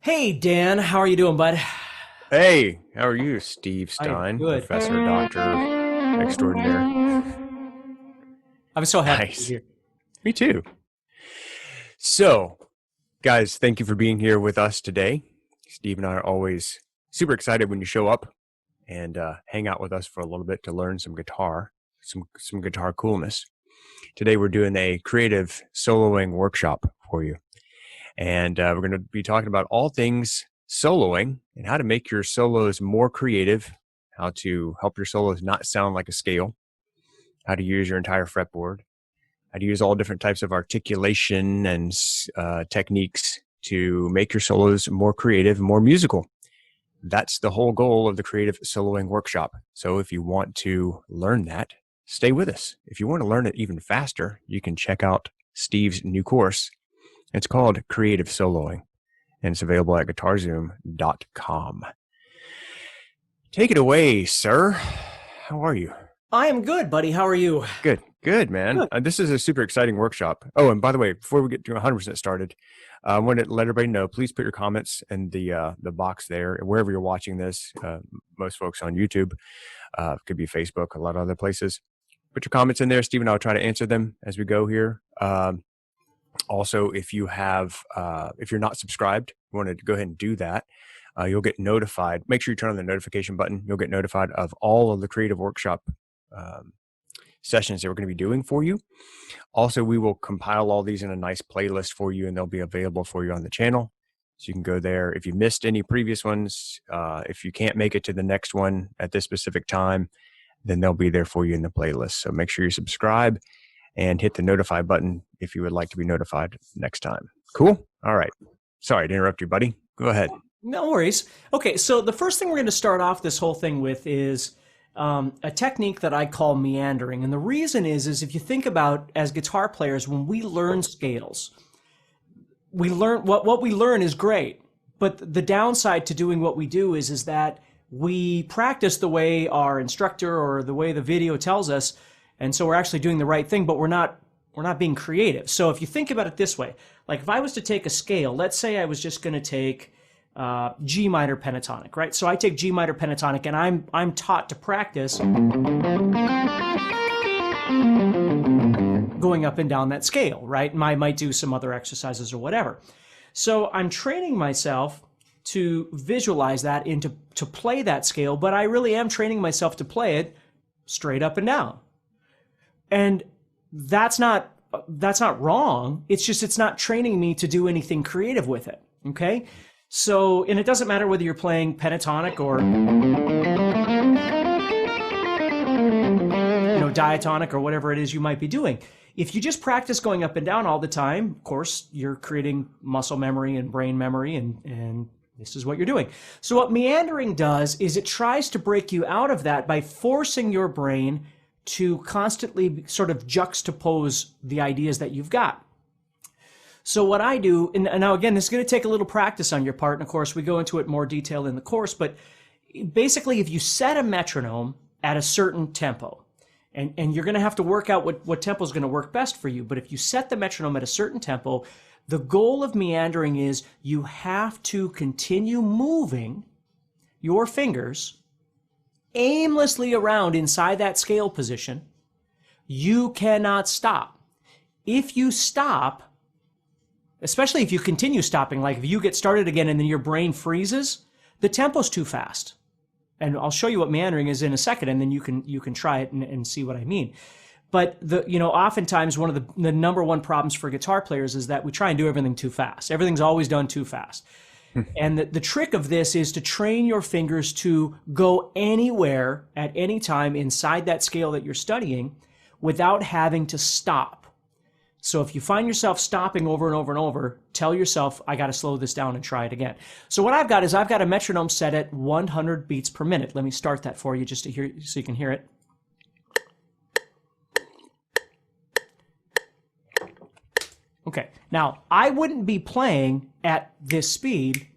Hey Dan, how are you doing, bud? Hey, how are you, Steve I am Stine, good. professor, doctor extraordinaire? I'm so happy to be Nice. here. Me too. So, guys, thank you for being here with us today. Steve and I are always super excited when you show up and hang out with us for a little bit to learn some guitar, some guitar coolness. Today, we're doing a creative soloing workshop for you, and we're going to be talking about all things soloing and how to make your solos more creative, how to help your solos not sound like a scale, how to use your entire fretboard, how to use all different types of articulation and techniques to make your solos more creative, more musical. That's the whole goal of the Creative Soloing Workshop. So if you want to learn that, stay with us. If you want to learn it even faster, you can check out Steve's new course. It's called Creative Soloing, and it's available at guitarzoom.com. Take it away, sir. How are you? I am good, buddy. How are you? Good, man. Good. This is a super exciting workshop. Oh, and by the way, before we get to 100% started, I want to let everybody know, please put your comments in the box there, wherever you're watching this. Most folks on YouTube, could be Facebook, a lot of other places. Put your comments in there. Steve and I will try to answer them as we go here. Also, if you're not subscribed, you want to go ahead and do that. You'll get notified. Make sure you turn on the notification button. You'll get notified of all of the creative workshop sessions that we're going to be doing for you. Also, we will compile all these in a nice playlist for you, and they'll be available for you on the channel. So you can go there. If you missed any previous ones, if you can't make it to the next one at this specific time, then they'll be there for you in the playlist. So make sure you subscribe and hit the notify button if you would like to be notified next time. Cool? All right. Sorry to interrupt you, buddy. Go ahead. No worries. Okay, so the first thing we're going to start off this whole thing with is a technique that I call meandering. And the reason is if you think about as guitar players, when we learn scales, we learn what we learn is great. But the downside to doing what we do is that we practice the way our instructor or the way the video tells us, and so we're actually doing the right thing, but we're not being creative. So if you think about it this way, like if I was to take a scale, let's say I was just going to take G minor pentatonic, right? So I take G minor pentatonic, and I'm taught to practice going up and down that scale, right? And I might do some other exercises or whatever. So I'm training myself to visualize that and to play that scale, but I really am training myself to play it straight up and down. And that's not wrong. It's just it's not training me to do anything creative with it. Okay? So, and it doesn't matter whether you're playing pentatonic or diatonic or whatever it is you might be doing. If you just practice going up and down all the time, of course, you're creating muscle memory and brain memory, and this is what you're doing. So what meandering does is it tries to break you out of that by forcing your brain to constantly sort of juxtapose the ideas that you've got. So what I do, and now again, this is going to take a little practice on your part, and of course we go into it in more detail in the course, but basically if you set a metronome at a certain tempo, and you're going to have to work out what tempo is going to work best for you, but if you set the metronome at a certain tempo, the goal of meandering is you have to continue moving your fingers aimlessly around inside that scale position. You cannot stop. If you stop, especially if you continue stopping, like if you get started again and then your brain freezes, the tempo's too fast. And I'll show you what meandering is in a second, and then you can try it and see what I mean. But oftentimes one of the number one problems for guitar players is that we try and do everything too fast. Everything's always done too fast. And the trick of this is to train your fingers to go anywhere at any time inside that scale that you're studying without having to stop. So if you find yourself stopping over and over and over, tell yourself, I got to slow this down and try it again. So what I've got a metronome set at 100 beats per minute. Let me start that for you just to hear, so you can hear it. Okay, now I wouldn't be playing at this speed.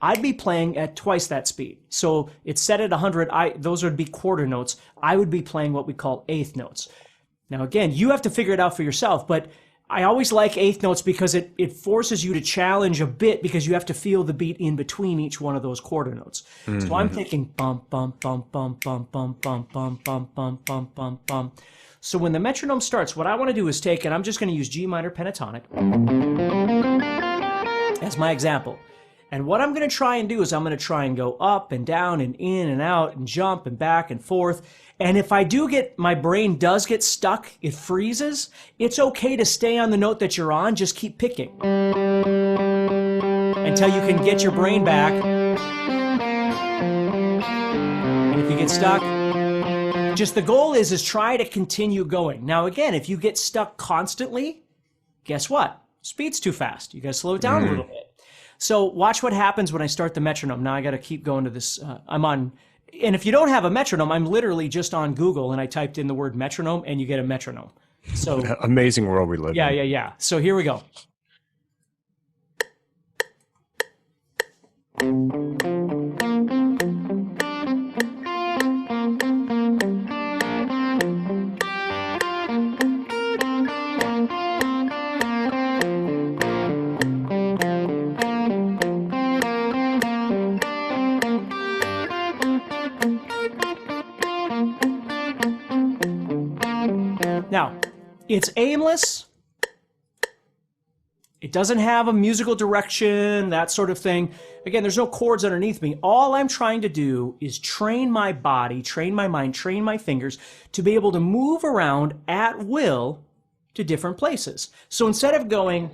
I'd be playing at twice that speed. So it's set at 100. Those would be quarter notes. I would be playing what we call eighth notes. Now, again, you have to figure it out for yourself, but I always like eighth notes because it forces you to challenge a bit because you have to feel the beat in between each one of those quarter notes. So I'm thinking bum, bum, bum, bum, bum, bum, bum, bum, bum, bum, bum, bum, bum. So when the metronome starts, what I want to do is take, and I'm just going to use G minor pentatonic as my example. And what I'm going to try and do is I'm going to try and go up and down and in and out and jump and back and forth. And if I do my brain does get stuck, it freezes, it's okay to stay on the note that you're on, just keep picking until you can get your brain back. And if you get stuck, just the goal is try to continue going. Now again, if you get stuck constantly, guess what? Speed's too fast. You got to slow it down a little bit. So watch what happens when I start the metronome. Now I got to keep going to this. And if you don't have a metronome, I'm literally just on Google and I typed in the word metronome and you get a metronome. So amazing world we live in. Yeah. So here we go. Now, it's aimless. It doesn't have a musical direction, that sort of thing. Again, there's no chords underneath me. All I'm trying to do is train my body, train my mind, train my fingers to be able to move around at will to different places. So instead of going,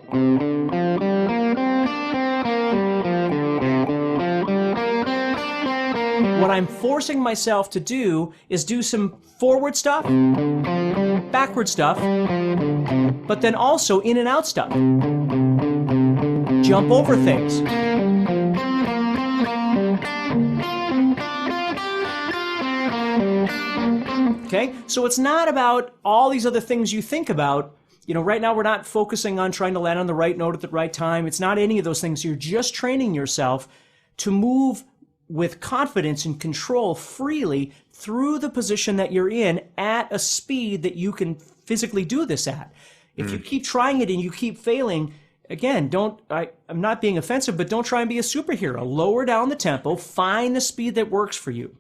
what I'm forcing myself to do is do some forward stuff, backward stuff, but then also in and out stuff. Jump over things. Okay? So it's not about all these other things you think about. You know, right now we're not focusing on trying to land on the right note at the right time. It's not any of those things. You're just training yourself to move with confidence and control freely through the position that you're in at a speed that you can physically do this at. If you keep trying it and you keep failing, again, I'm not being offensive, but don't try and be a superhero. Lower down the tempo, find the speed that works for you.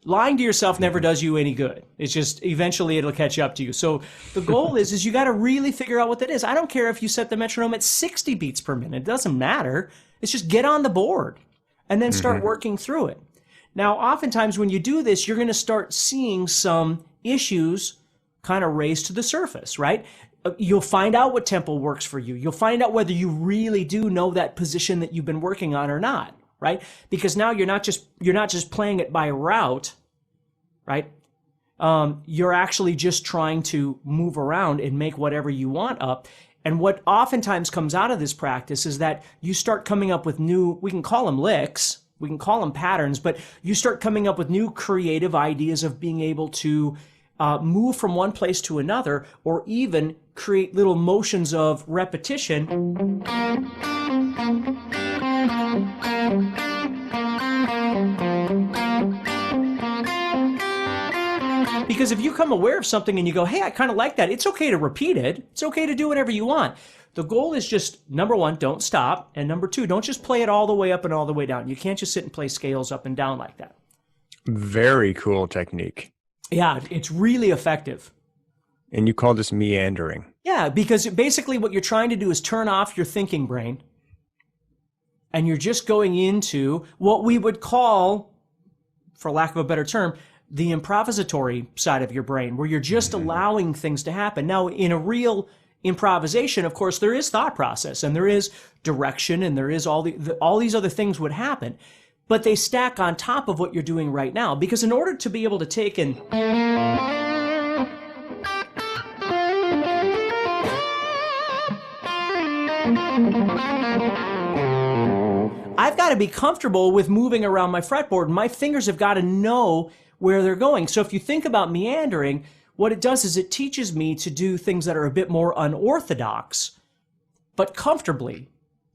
Lying to yourself never does you any good. It's just eventually it'll catch up to you. So the goal is you got to really figure out what that is. I don't care if you set the metronome at 60 beats per minute. It doesn't matter. It's just get on the board and then start working through it. Now, oftentimes when you do this, you're going to start seeing some issues kind of raise to the surface, right? You'll find out what tempo works for you. You'll find out whether you really do know that position that you've been working on or not, right? Because now you're not just playing it by route, right? You're actually just trying to move around and make whatever you want up. And what oftentimes comes out of this practice is that you start coming up with new, we can call them licks, we can call them patterns, but you start coming up with new creative ideas of being able to move from one place to another, or even create little motions of repetition. Because if you become aware of something and you go, hey, I kind of like that, it's okay to repeat it. It's okay to do whatever you want. The goal is just, number one, don't stop. And number two, don't just play it all the way up and all the way down. You can't just sit and play scales up and down like that. Very cool technique. Yeah, it's really effective. And you call this meandering. Yeah, because basically what you're trying to do is turn off your thinking brain. And you're just going into what we would call, for lack of a better term, the improvisatory side of your brain, where you're just allowing things to happen. Now, in a real improvisation, of course, there is thought process and there is direction and there is all these other things would happen, but they stack on top of what you're doing right now. Because in order to be able to take and I've got to be comfortable with moving around my fretboard. My fingers have got to know where they're going. So if you think about meandering, what it does is it teaches me to do things that are a bit more unorthodox, but comfortably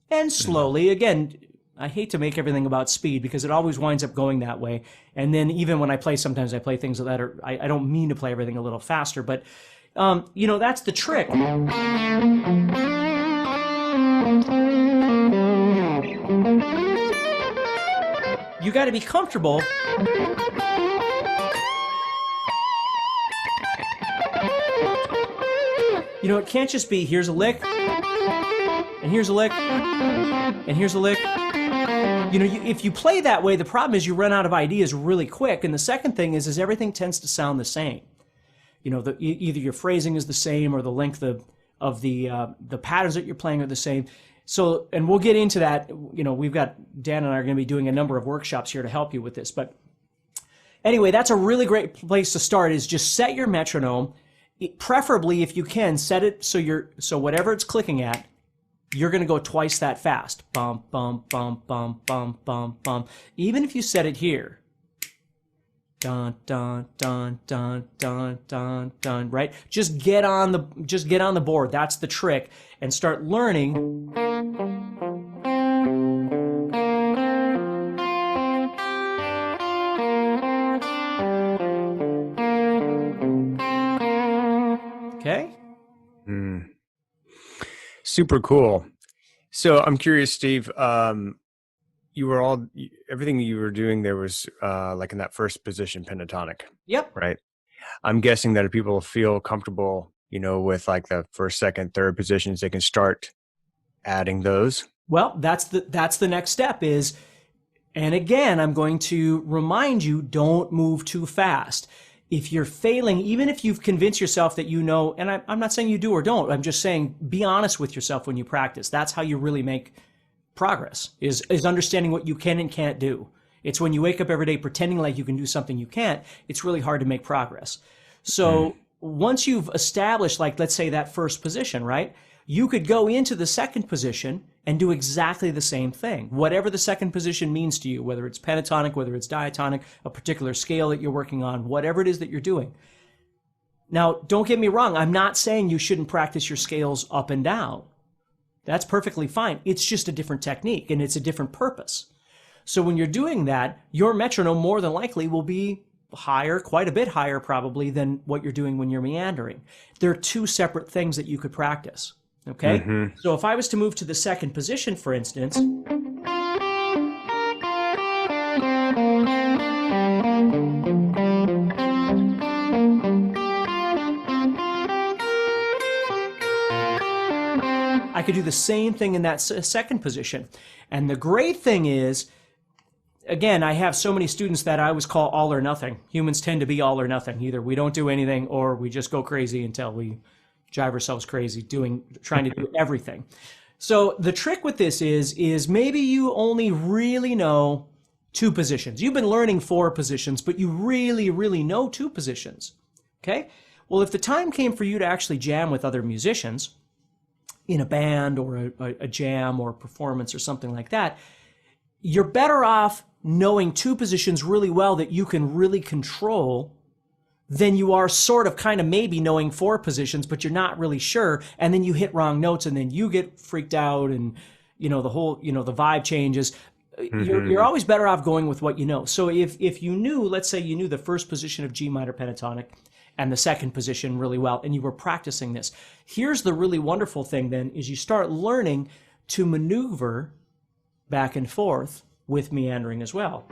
and slowly. Again, I hate to make everything about speed because it always winds up going that way. And then even when I play, sometimes I play things that are, I don't mean to play everything a little faster, but That's the trick. You got to be comfortable. It can't just be here's a lick, and here's a lick, and here's a lick. If you play that way, the problem is you run out of ideas really quick. And the second thing is everything tends to sound the same. Either your phrasing is the same or the length of the patterns that you're playing are the same. So, and we'll get into that. We've got Dan and I are going to be doing a number of workshops here to help you with this. But anyway, that's a really great place to start. Is just set your metronome. Preferably, if you can, set it so whatever it's clicking at, you're going to go twice that fast. Bum, bum, bum, bum, bum, bum, bum. Even if you set it here. Dun, dun, dun, dun, dun, dun, dun, right? Just get on the board. That's the trick. And start learning. Okay? Super cool. So I'm curious, Steve, everything you were doing there was like in that first position pentatonic. Yep. Right. I'm guessing that if people feel comfortable, with like the first, second, third positions, they can start adding those. Well, that's the next step is, and again, I'm going to remind you, don't move too fast. If you're failing, even if you've convinced yourself that and I'm not saying you do or don't, I'm just saying be honest with yourself when you practice. That's how you really make progress, is understanding what you can and can't do. It's when you wake up every day pretending like you can do something you can't, it's really hard to make progress. So once you've established, like, let's say that first position, right? You could go into the second position and do exactly the same thing. Whatever the second position means to you, whether it's pentatonic, whether it's diatonic, a particular scale that you're working on, whatever it is that you're doing. Now, don't get me wrong. I'm not saying you shouldn't practice your scales up and down. That's perfectly fine. It's just a different technique and it's a different purpose. So when you're doing that, your metronome more than likely will be higher, quite a bit higher probably than what you're doing when you're meandering. There are two separate things that you could practice. Okay? Mm-hmm. So if I was to move to the second position, for instance, I could do the same thing in that second position. And the great thing is, again, I have so many students that I always call all or nothing. Humans tend to be all or nothing. Either we don't do anything or we just go crazy until we drive ourselves crazy trying to do everything. So the trick with this is maybe you only really know two positions. You've been learning 4 positions, but you really, really know 2 positions. Okay? Well, if the time came for you to actually jam with other musicians in a band or a jam or a performance or something like that, you're better off knowing 2 positions really well that you can really control than you are sort of kind of maybe knowing 4 positions, but you're not really sure, and then you hit wrong notes, and then you get freaked out, and the whole the vibe changes. Mm-hmm. You're always better off going with what you know. So if you knew, let's say you knew the first position of G minor pentatonic and the second position really well, and you were practicing this, here's the really wonderful thing then, is you start learning to maneuver back and forth with meandering as well.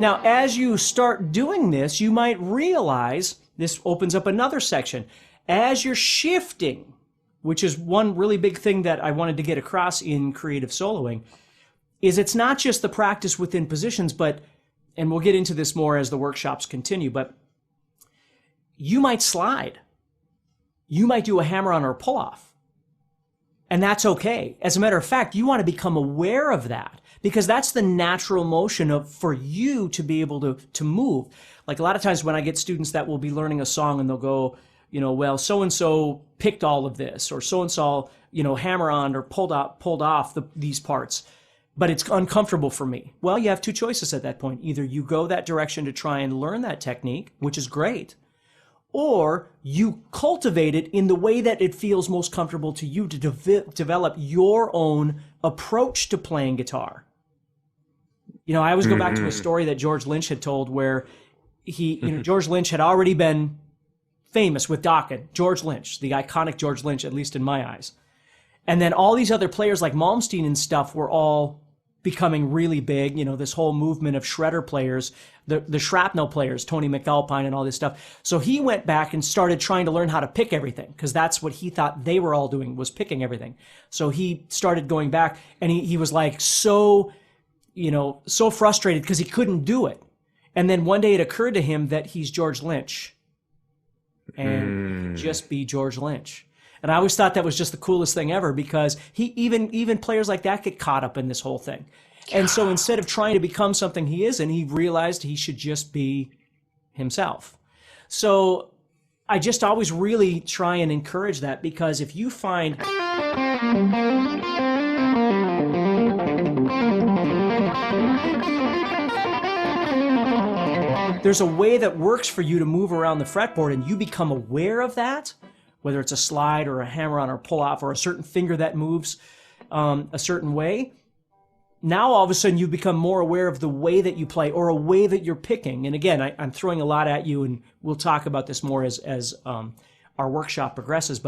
Now, as you start doing this, you might realize, this opens up another section. As you're shifting, which is one really big thing that I wanted to get across in creative soloing, is it's not just the practice within positions, but, and we'll get into this more as the workshops continue, but you might slide. You might do a hammer-on or a pull-off. And that's okay. As a matter of fact, you want to become aware of that, because that's the natural motion for you to be able to move. Like a lot of times when I get students that will be learning a song and they'll go, well, so-and-so picked all of this, or so-and-so, hammer on or pulled off these parts, but it's uncomfortable for me. Well, you have two choices at that point. Either you go that direction to try and learn that technique, which is great, or you cultivate it in the way that it feels most comfortable to you to develop your own approach to playing guitar. I always go back to a story that George Lynch had told where George Lynch had already been famous with Dokken. George Lynch, the iconic George Lynch, at least in my eyes. And then all these other players like Malmsteen and stuff were all becoming really big, this whole movement of shredder players, the shrapnel players, Tony McAlpine and all this stuff. So he went back and started trying to learn how to pick everything, because that's what he thought they were all doing, was picking everything. So he started going back, and he was like so frustrated because he couldn't do it. And then one day it occurred to him that he's George Lynch, and just be George Lynch. And I always thought that was just the coolest thing ever, because even players like that get caught up in this whole thing. And so instead of trying to become something he isn't, he realized he should just be himself. So I just always really try and encourage that, because if you find there's a way that works for you to move around the fretboard, and you become aware of that, whether it's a slide or a hammer-on or pull-off or a certain finger that moves a certain way, now all of a sudden you become more aware of the way that you play or a way that you're picking. And again, I'm throwing a lot at you, and we'll talk about this more as our workshop progresses,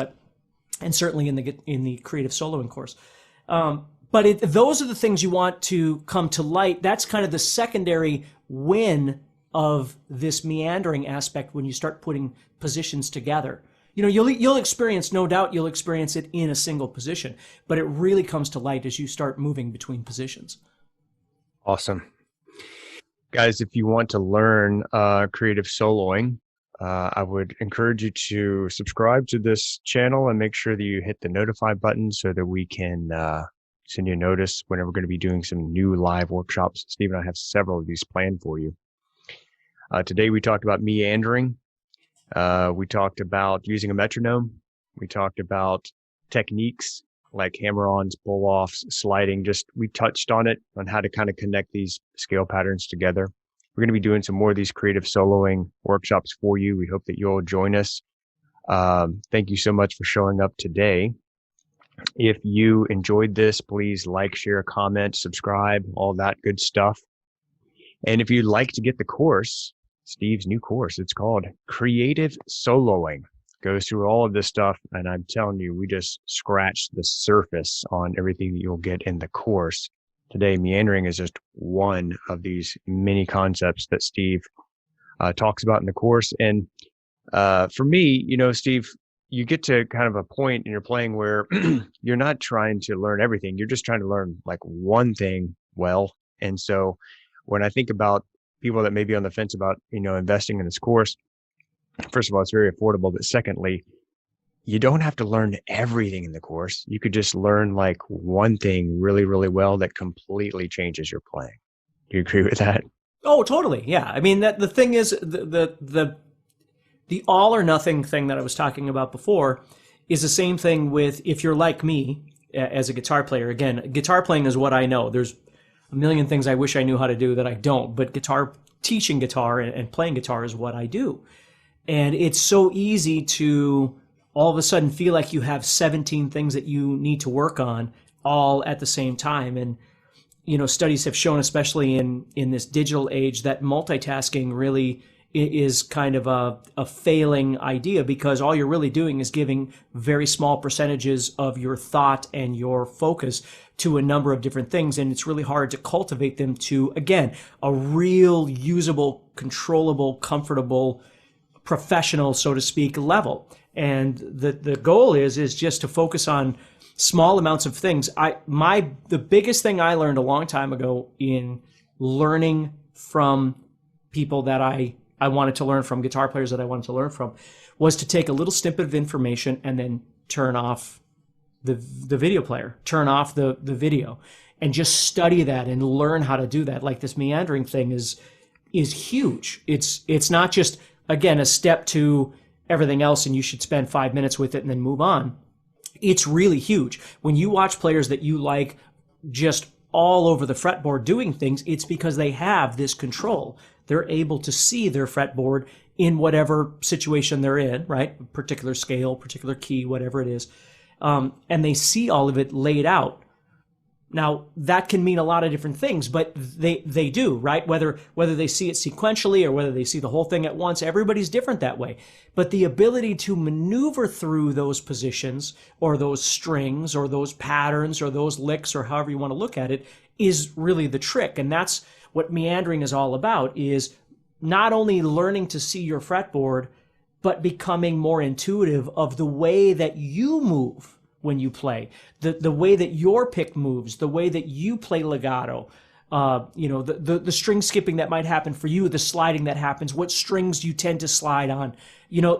and certainly in the creative soloing course. But those are the things you want to come to light. That's kind of the secondary win of this meandering aspect when you start putting positions together. You'll experience, no doubt you'll experience it in a single position, but it really comes to light as you start moving between positions. Awesome. Guys, if you want to learn creative soloing, I would encourage you to subscribe to this channel and make sure that you hit the notify button so that we can send you a notice whenever we're going to be doing some new live workshops. Steve and I have several of these planned for you. Today we talked about meandering. We talked about using a metronome. We talked about techniques like hammer-ons, pull-offs, sliding. We touched on it, on how to kind of connect these scale patterns together. We're going to be doing some more of these creative soloing workshops for you. We hope that you'll join us. Thank you so much for showing up today. If you enjoyed this, please like, share, comment, subscribe, all that good stuff. And if you'd like to get the course, Steve's new course, it's called Creative Soloing. Goes through all of this stuff, and I'm telling you, we just scratched the surface on everything that you'll get in the course. Today, meandering is just one of these many concepts that Steve talks about in the course. And for me, Steve, you get to kind of a point in your playing where you're not trying to learn everything. You're just trying to learn like one thing well. And so when I think about people that may be on the fence about, investing in this course, first of all, it's very affordable. But secondly, you don't have to learn everything in the course. You could just learn like one thing really, really well that completely changes your playing. Do you agree with that? Oh, totally. Yeah. I mean, the thing is, the all or nothing thing that I was talking about before is the same thing with, if you're like me as a guitar player. Again, guitar playing is what I know. There's a million things I wish I knew how to do that I don't, but teaching guitar and playing guitar is what I do. And it's so easy to all of a sudden feel like you have 17 things that you need to work on all at the same time. And, studies have shown, especially in this digital age, that multitasking really is kind of a failing idea, because all you're really doing is giving very small percentages of your thought and your focus to a number of different things. And it's really hard to cultivate them to, again, a real usable, controllable, comfortable, professional, so to speak, level. And the goal is just to focus on small amounts of things. The biggest thing I learned a long time ago in learning from people that I wanted to learn from, guitar players that I wanted to learn from, was to take a little snippet of information and then turn off the video player, turn off the video, and just study that and learn how to do that. Like this meandering thing is huge. It's not just, again, a step to everything else and you should spend 5 minutes with it and then move on. It's really huge. When you watch players that you like just all over the fretboard doing things, it's because they have this control. They're able to see their fretboard in whatever situation they're in, right? Particular scale, particular key, whatever it is. And they see all of it laid out. Now, that can mean a lot of different things, but they do, right? Whether they see it sequentially or whether they see the whole thing at once, everybody's different that way. But the ability to maneuver through those positions or those strings or those patterns or those licks or however you want to look at it is really the trick. And that's what meandering is all about, is not only learning to see your fretboard, but becoming more intuitive of the way that you move when you play, the way that your pick moves, the way that you play legato, the string skipping that might happen for you, the sliding that happens, what strings you tend to slide on.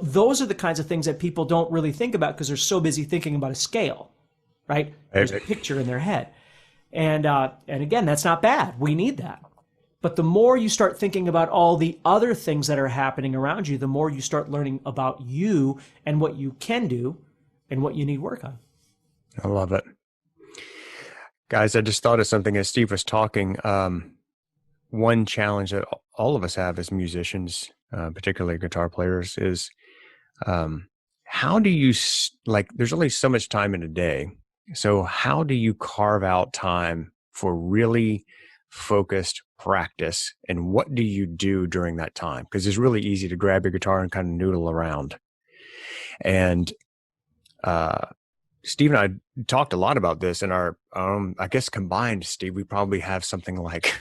Those are the kinds of things that people don't really think about because they're so busy thinking about a scale, right? There's a picture in their head. And again, that's not bad. We need that. But the more you start thinking about all the other things that are happening around you, the more you start learning about you and what you can do and what you need work on. I love it. Guys, I just thought of something as Steve was talking. One challenge that all of us have as musicians, particularly guitar players, is how do you, there's only so much time in a day. So how do you carve out time for really focused practice? And what do you do during that time? Because it's really easy to grab your guitar and kind of noodle around. And Steve and I talked a lot about this in our, I guess combined, Steve, we probably have something like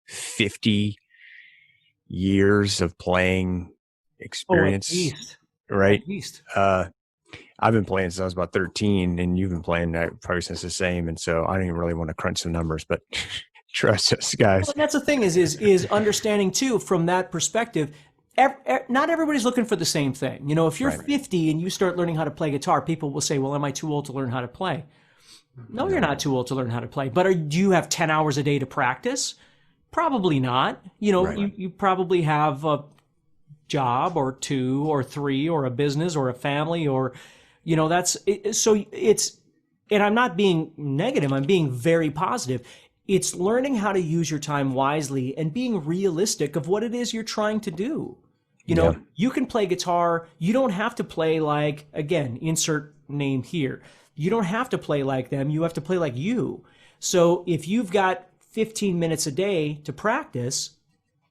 50 years of playing experience, at least. Right? At least. I've been playing since I was about 13 and you've been playing probably since the same. And so I don't even really want to crunch the numbers, but trust us, guys. Well, that's the thing is understanding too, from that perspective, not everybody's looking for the same thing. If you're 50 and you start learning how to play guitar, people will say, well, am I too old to learn how to play? No, you're not too old to learn how to play. But do you have 10 hours a day to practice? Probably not. You probably have a job or two or three or a business or a family or, that's it. So and I'm not being negative. I'm being very positive. It's learning how to use your time wisely and being realistic of what it is you're trying to do. You can play guitar. You don't have to play like, again, insert name here. You don't have to play like them. You have to play like you. So if you've got 15 minutes a day to practice,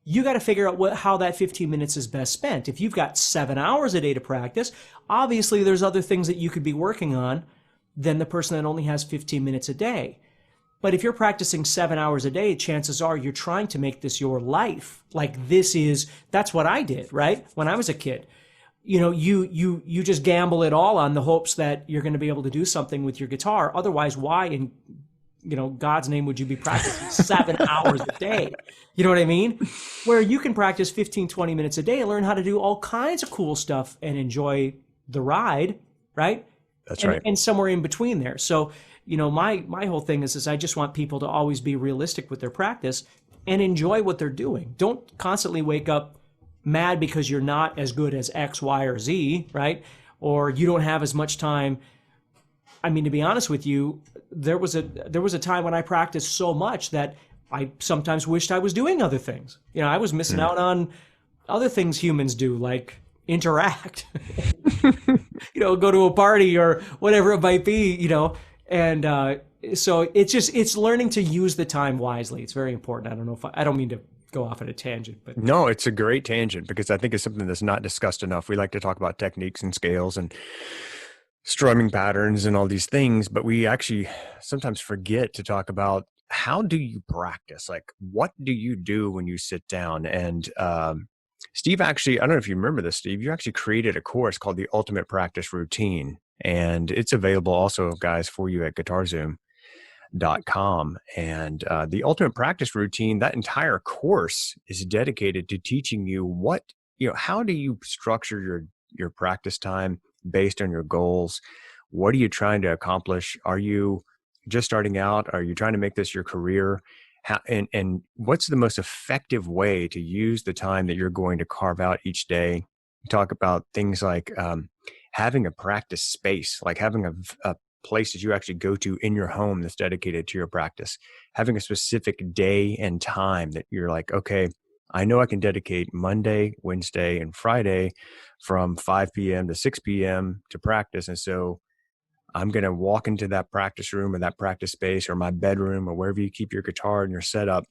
you got to figure out how that 15 minutes is best spent. If you've got 7 hours a day to practice, obviously there's other things that you could be working on than the person that only has 15 minutes a day. But if you're practicing 7 hours a day, chances are you're trying to make this your life. Like that's what I did, right? When I was a kid, you just gamble it all on the hopes that you're going to be able to do something with your guitar. Otherwise, why in God's name would you be practicing 7 hours a day? You know what I mean? Where you can practice 15, 20 minutes a day and learn how to do all kinds of cool stuff and enjoy the ride, right? That's right. And somewhere in between there. So, my whole thing is I just want people to always be realistic with their practice and enjoy what they're doing. Don't constantly wake up mad because you're not as good as X, Y, or Z, right? Or you don't have as much time. I mean, to be honest with you, there was a time when I practiced so much that I sometimes wished I was doing other things. I was missing out on other things humans do, like interact, go to a party or whatever it might be, and so it's learning to use the time wisely. It's very important. I don't mean to go off at a tangent, but no, it's a great tangent because I think it's something that's not discussed enough. We like to talk about techniques and scales and strumming patterns and all these things, but we actually sometimes forget to talk about how do you practice? Like, what do you do when you sit down? And Steve, actually, I don't know if you remember this, Steve, you actually created a course called the Ultimate Practice Routine. And it's available also, guys, for you at guitarzoom.com. And the Ultimate Practice Routine, that entire course is dedicated to teaching you how do you structure your practice time based on your goals? What are you trying to accomplish? Are you just starting out? Are you trying to make this your career? And what's the most effective way to use the time that you're going to carve out each day We talk about things like having a practice space, like having a place that you actually go to in your home that's dedicated to your practice, having a specific day and time that you're like, okay, I know I can dedicate Monday, Wednesday, and Friday from 5 p.m. to 6 p.m. to practice. And so I'm going to walk into that practice room or that practice space or my bedroom or wherever you keep your guitar and your setup,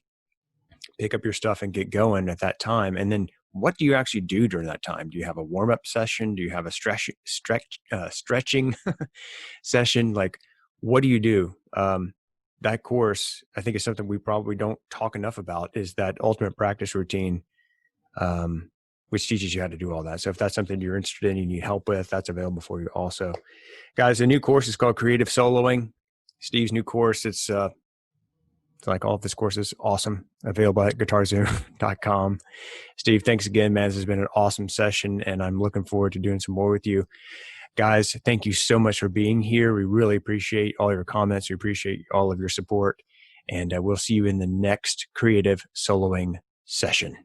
pick up your stuff and get going at that time. And then what do you actually do during that time? Do you have a warm-up session? Do you have a stretching session? Like, what do you do? That course, I think, is something we probably don't talk enough about, is that ultimate practice routine, which teaches you how to do all that. So if that's something you're interested in, you need help with, that's available for you also. Guys, the new course is called Creative Soloing. Steve's new course, it's like all of his courses, awesome. Available at guitarzoom.com. Steve, thanks again, man. This has been an awesome session, and I'm looking forward to doing some more with you. Guys, thank you so much for being here. We really appreciate all your comments. We appreciate all of your support, and we'll see you in the next Creative Soloing session.